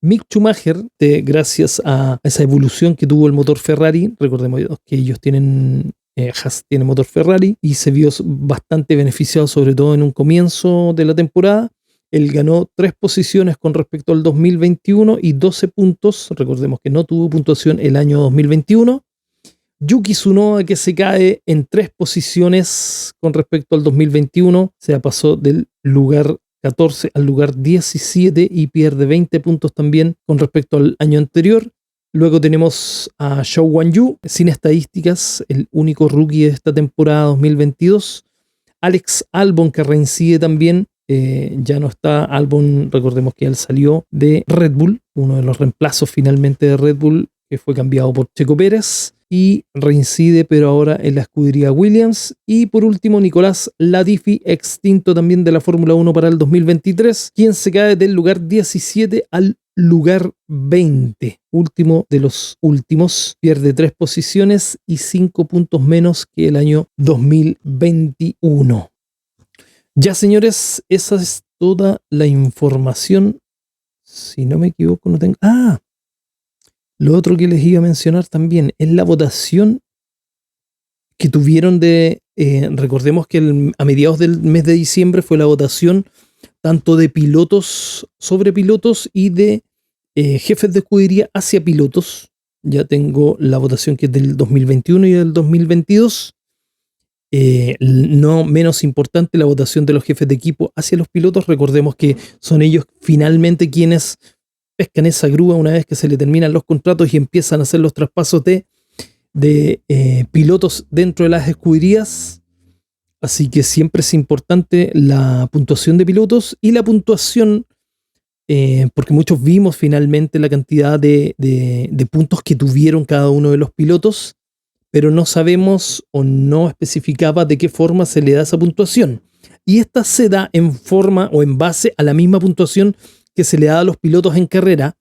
Mick Schumacher, gracias a esa evolución que tuvo el motor Ferrari, recordemos que ellos tienen, Haas tiene motor Ferrari y se vio bastante beneficiado, sobre todo en un comienzo de la temporada. Él ganó 3 posiciones con respecto al 2021 y 12 puntos. Recordemos que no tuvo puntuación el año 2021. Yuki Tsunoda, que se cae en 3 posiciones con respecto al 2021, se pasó del lugar 14 al lugar 17 y pierde 20 puntos también con respecto al año anterior. Luego tenemos a Zhou Guanyu, sin estadísticas, el único rookie de esta temporada 2022. Alex Albon, que reincide también, ya no está Albon, recordemos que él salió de Red Bull, uno de los reemplazos finalmente de Red Bull, que fue cambiado por Checo Pérez, y reincide pero ahora en la escudería Williams. Y por último, Nicolás Latifi, extinto también de la Fórmula 1 para el 2023, quien se cae del lugar 17 al lugar 20, último de los últimos, pierde 3 posiciones y 5 puntos menos que el año 2021. Ya, señores, esa es toda la información. Si no me equivoco, no tengo... Lo otro que les iba a mencionar también es la votación que tuvieron recordemos que a mediados del mes de diciembre fue la votación tanto de pilotos sobre pilotos y de jefes de escudería hacia pilotos. Ya tengo la votación que es del 2021 y del 2022. No menos importante, la votación de los jefes de equipo hacia los pilotos. Recordemos que son ellos finalmente quienes pescan esa grúa una vez que se le terminan los contratos y empiezan a hacer los traspasos de pilotos dentro de las escuderías. Así que siempre es importante la puntuación de pilotos y la puntuación, porque muchos vimos finalmente la cantidad de puntos que tuvieron cada uno de los pilotos, pero no sabemos o no especificaba de qué forma se le da esa puntuación. Y esta se da en forma o en base a la misma puntuación que se le da a los pilotos en carrera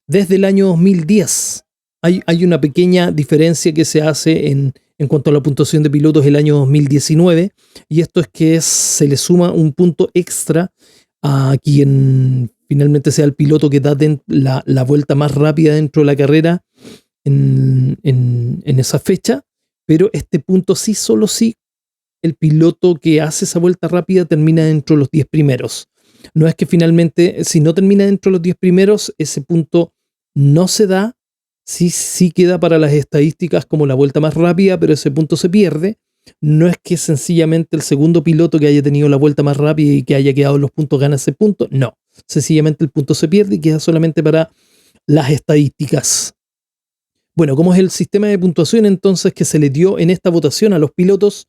desde el año 2010. Hay una pequeña diferencia que se hace en cuanto a la puntuación de pilotos el año 2019, y esto es que se le suma un punto extra a quien finalmente sea el piloto que da la vuelta más rápida dentro de la carrera en esa fecha, pero este punto sí, solo sí, el piloto que hace esa vuelta rápida termina dentro de los 10 primeros. No es que finalmente, si no termina dentro de los 10 primeros, ese punto no se da. Sí queda para las estadísticas como la vuelta más rápida, pero ese punto se pierde. No es que sencillamente el segundo piloto que haya tenido la vuelta más rápida y que haya quedado en los puntos gana ese punto. No, sencillamente el punto se pierde y queda solamente para las estadísticas. Bueno, ¿cómo es el sistema de puntuación entonces que se le dio en esta votación a los pilotos?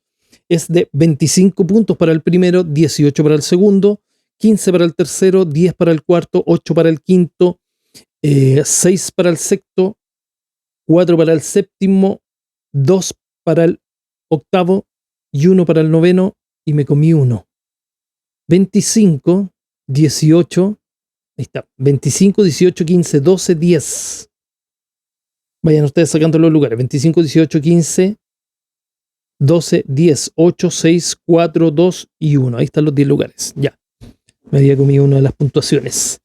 Es de 25 puntos para el primero, 18 para el segundo, 15 para el tercero, 10 para el cuarto, 8 para el quinto, 6 para el sexto, 4 para el séptimo, 2 para el octavo y 1 para el noveno, y me comí uno. 25, 18, ahí está, 25, 18, 15, 12, 10. Vayan ustedes sacando los lugares. 25, 18, 15, 12, 10, 8, 6, 4, 2 y 1. Ahí están los 10 lugares. Ya. Me había comido una de las puntuaciones.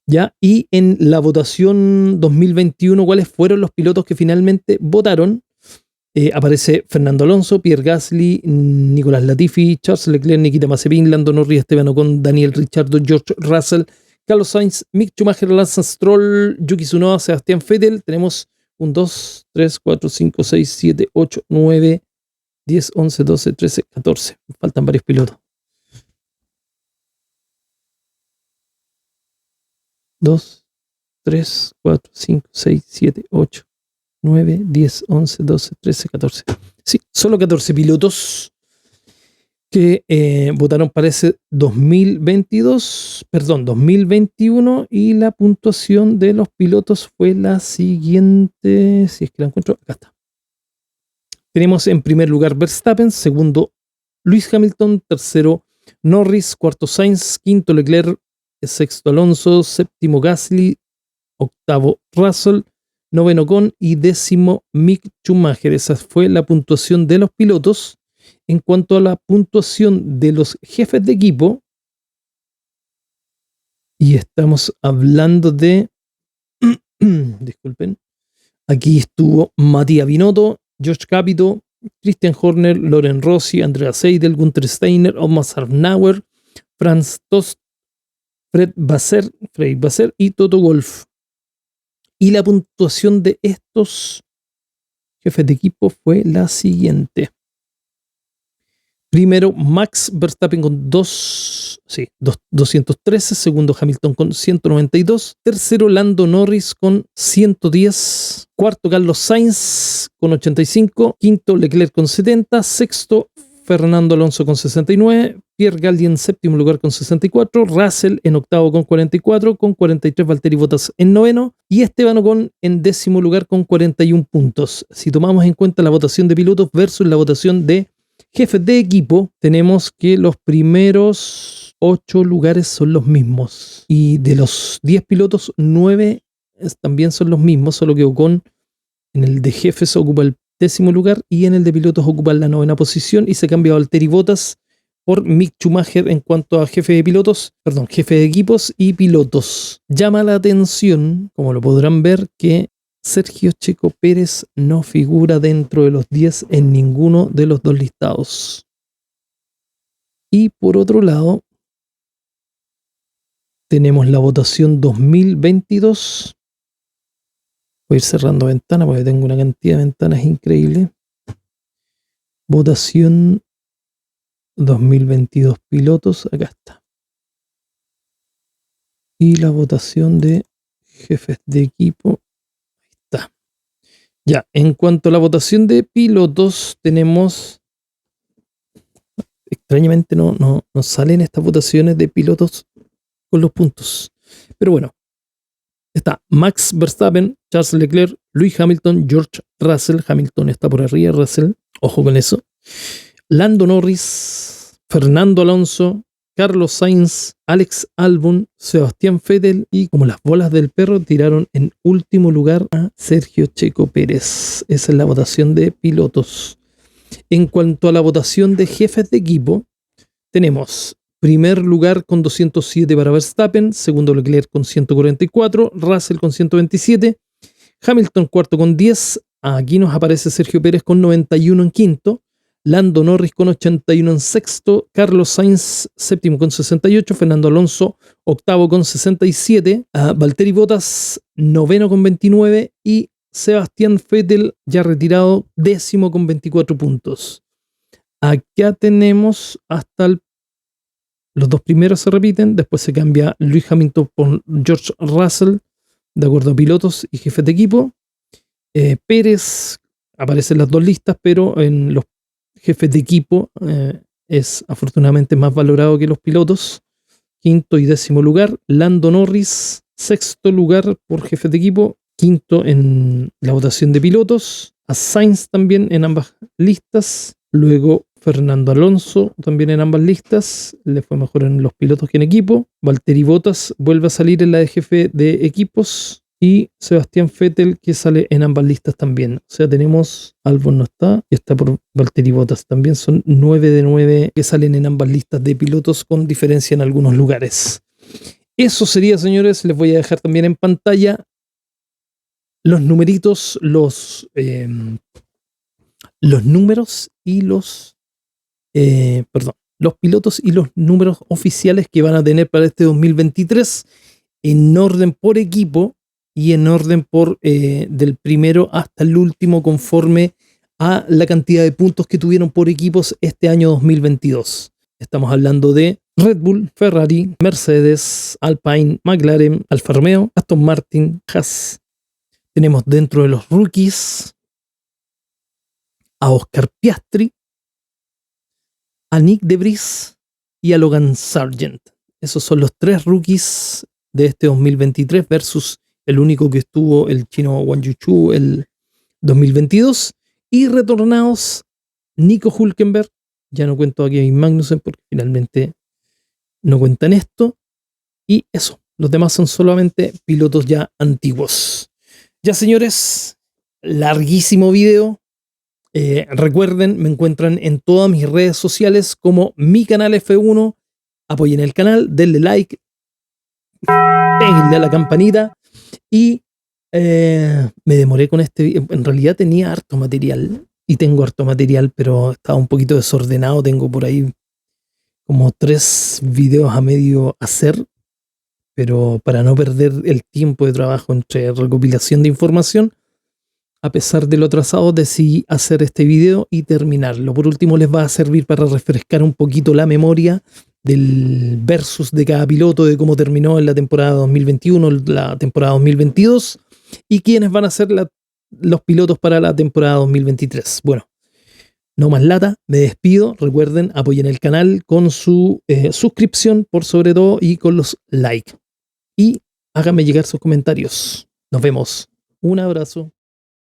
Ya. Y en la votación 2021, ¿cuáles fueron los pilotos que finalmente votaron? Aparece Fernando Alonso, Pierre Gasly, Nicolás Latifi, Charles Leclerc, Nikita Mazepin, Lando Norris, Esteban Ocon, Daniel Ricciardo, George Russell, Carlos Sainz, Mick Schumacher, Lance Stroll, Yuki Tsunoda, Sebastián Vettel. Tenemos 1, 2, 3, 4, 5, 6, 7, 8, 9, 10, 11, 12, 13, 14. Faltan varios pilotos. 2, 3, 4, 5, 6, 7, 8, 9, 10, 11, 12, 13, 14. Sí, solo 14 pilotos que votaron para ese 2021, y la puntuación de los pilotos fue la siguiente, si es que la encuentro, acá está. Tenemos en primer lugar Verstappen, segundo Lewis Hamilton, tercero Norris, cuarto Sainz, quinto Leclerc, sexto Alonso, séptimo Gasly, octavo Russell, noveno Ocon y décimo Mick Schumacher. Esa fue la puntuación de los pilotos. En cuanto a la puntuación de los jefes de equipo, y estamos hablando de disculpen, aquí estuvo Matías Binotto, George Capito, Christian Horner, Loren Rossi, Andrea Seidel, Günther Steiner, Otmar Szafnauer, Franz Tost, Fred Vasseur y Toto Wolff. Y la puntuación de estos jefes de equipo fue la siguiente. Primero, Max Verstappen con 213. Segundo, Hamilton con 192. Tercero, Lando Norris con 110. Cuarto, Carlos Sainz con 85. Quinto, Leclerc con 70. Sexto, Fernando Alonso con 69. Pierre Gasly en séptimo lugar con 64. Russell en octavo con 44. Con 43, Valtteri Bottas en noveno. Y Esteban Ocon en décimo lugar con 41 puntos. Si tomamos en cuenta la votación de pilotos versus la votación de jefes de equipo, tenemos que los primeros 8 lugares son los mismos. Y de los 10 pilotos, 9 también son los mismos, solo que Ocon en el de jefes ocupa el décimo lugar y en el de pilotos ocupa la novena posición, y se cambia Valtteri Bottas por Mick Schumacher en cuanto a jefe de equipos y pilotos. Llama la atención, como lo podrán ver, que Sergio Checo Pérez no figura dentro de los 10 en ninguno de los dos listados. Y por otro lado, tenemos la votación 2022. Voy a ir cerrando ventana porque tengo una cantidad de ventanas increíble. Votación 2022 pilotos, acá está. Y la votación de jefes de equipo. Ya, en cuanto a la votación de pilotos, tenemos, extrañamente no salen estas votaciones de pilotos con los puntos, pero bueno, está Max Verstappen, Charles Leclerc, Lewis Hamilton, George Russell. Hamilton está por arriba, Russell, ojo con eso. Lando Norris, Fernando Alonso, Carlos Sainz, Alex Albon, Sebastián Vettel, y como las bolas del perro tiraron en último lugar a Sergio Checo Pérez. Esa es la votación de pilotos. En cuanto a la votación de jefes de equipo, tenemos primer lugar con 207 para Verstappen, segundo Leclerc con 144, Russell con 127, Hamilton cuarto con 10, aquí nos aparece Sergio Pérez con 91 en quinto, Lando Norris con 81 en sexto, Carlos Sainz séptimo con 68, Fernando Alonso octavo con 67, Valtteri Bottas noveno con 29 y Sebastián Vettel ya retirado décimo con 24 puntos. Acá tenemos hasta los dos primeros se repiten, después se cambia Lewis Hamilton por George Russell, de acuerdo a pilotos y jefes de equipo. Pérez aparece en las dos listas, pero en los jefes de equipo es afortunadamente más valorado que los pilotos. Quinto y décimo lugar. Lando Norris, sexto lugar por jefes de equipo, quinto en la votación de pilotos. A Sainz también en ambas listas. Luego Fernando Alonso también en ambas listas. Le fue mejor en los pilotos que en equipo. Valtteri Bottas vuelve a salir en la de jefe de equipos. Y Sebastián Vettel, que sale en ambas listas también. O sea, tenemos Albon no está, y está por Valtteri Bottas. También son 9 de 9 que salen en ambas listas de pilotos, con diferencia en algunos lugares. Eso sería, señores. Les voy a dejar también en pantalla los numeritos, los números y los pilotos y los números oficiales que van a tener para este 2023 en orden por equipo y en orden por del primero hasta el último, conforme a la cantidad de puntos que tuvieron por equipos este año 2022. Estamos hablando de Red Bull, Ferrari, Mercedes, Alpine, McLaren, Alfa Romeo, Aston Martin, Haas. Tenemos dentro de los rookies a Oscar Piastri, a Nick de Vries y a Logan Sargent. Esos son los tres rookies de este 2023 versus el único que estuvo el chino Wang Yuchu el 2022. Y retornados Nico Hülkenberg, ya no cuento aquí a Magnussen porque finalmente no cuentan esto. Y eso, los demás son solamente pilotos ya antiguos. Ya, señores, larguísimo video. Recuerden, me encuentran en todas mis redes sociales como Mi Canal F1. Apoyen el canal, denle like, péguenle a la campanita. Y me demoré con este video. En realidad tenía harto material y tengo harto material, pero estaba un poquito desordenado. Tengo por ahí como 3 videos a medio hacer, pero para no perder el tiempo de trabajo entre recopilación de información, a pesar de lo atrasado, decidí hacer este video y terminarlo. Por último, les va a servir para refrescar un poquito la memoria del versus de cada piloto, de cómo terminó en la temporada 2021, la temporada 2022, y quiénes van a ser los pilotos para la temporada 2023. Bueno, no más lata, me despido. Recuerden, apoyen el canal con su suscripción por sobre todo y con los likes. Y háganme llegar sus comentarios. Nos vemos. Un abrazo.